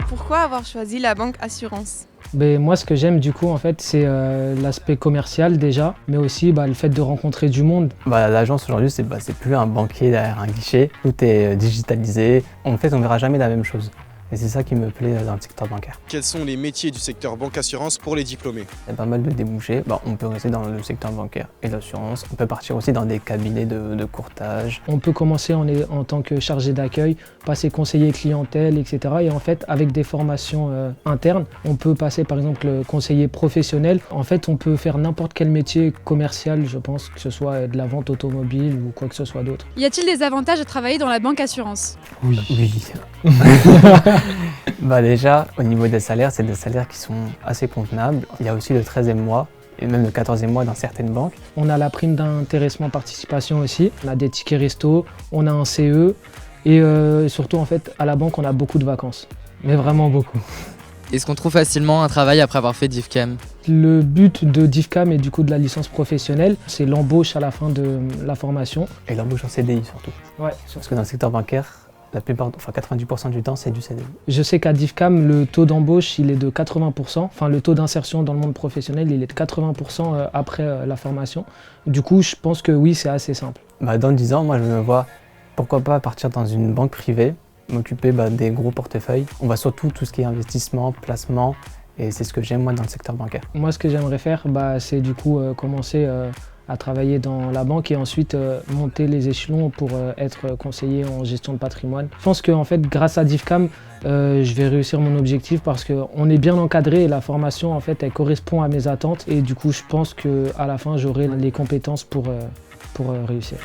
Pourquoi avoir choisi la banque assurance? Ben, moi, ce que j'aime du coup, en fait, c'est l'aspect commercial déjà, mais aussi le fait de rencontrer du monde. L'agence aujourd'hui, c'est plus un banquier derrière un guichet, tout est digitalisé. En fait, on ne verra jamais la même chose. Et c'est ça qui me plaît dans le secteur bancaire. Quels sont les métiers du secteur banque assurance pour les diplômés? Il y a pas mal de débouchés. On peut rester dans le secteur bancaire et l'assurance. On peut partir aussi dans des cabinets de courtage. On peut commencer en tant que chargé d'accueil, passer conseiller clientèle, etc. Et en fait, avec des formations internes, on peut passer par exemple conseiller professionnel. En fait, on peut faire n'importe quel métier commercial, je pense, que ce soit de la vente automobile ou quoi que ce soit d'autre. Y a-t-il des avantages à travailler dans la banque assurance? Oui. Déjà, au niveau des salaires, c'est des salaires qui sont assez convenables. Il y a aussi le 13e mois et même le 14e mois dans certaines banques. On a la prime d'intéressement participation aussi, on a des tickets resto, on a un CE et surtout en fait à la banque on a beaucoup de vacances, mais vraiment beaucoup. Est-ce qu'on trouve facilement un travail après avoir fait DIFCAM? Le but de DIFCAM et du coup de la licence professionnelle, c'est l'embauche à la fin de la formation. Et l'embauche en CDI surtout. Ouais. Parce que dans le secteur bancaire, 90% du temps, c'est du CDI. Je sais qu'à DIFCAM, le taux d'embauche, il est de 80%. Enfin, le taux d'insertion dans le monde professionnel, il est de 80% après la formation. Du coup, je pense que oui, c'est assez simple. Dans 10 ans, moi, je me vois, pourquoi pas partir dans une banque privée, m'occuper des gros portefeuilles. On voit surtout tout ce qui est investissement, placement, et c'est ce que j'aime moi dans le secteur bancaire. Moi, ce que j'aimerais faire, c'est du coup commencer à travailler dans la banque et ensuite monter les échelons pour être conseiller en gestion de patrimoine. Je pense qu'en fait, grâce à DIFCAM, je vais réussir mon objectif parce qu'on est bien encadré et la formation, en fait, elle correspond à mes attentes. Et du coup, je pense qu'à la fin, j'aurai les compétences pour réussir.